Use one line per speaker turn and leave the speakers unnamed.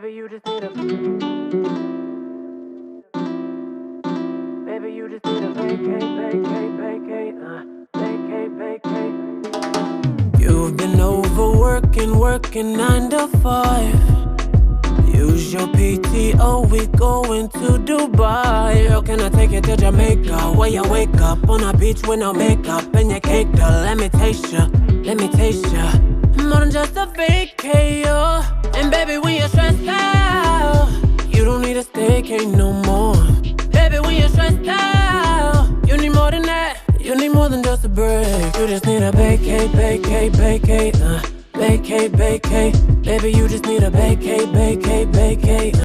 Baby, you just need a Baby, you just need a vacate. You've been overworking, working 9 to 5. Use your PTO, we going to Dubai. Or can I take you to Jamaica, where you wake up on a beach with no makeup and your cake up? Let me taste ya, more than just a vacay, yo. And baby, when you're stressed out, you don't need a staycay no more. Baby, when you're stressed out, you need more than that. You need more than just a break. You just need a vacate. Vacate. Baby, you just need a vacate.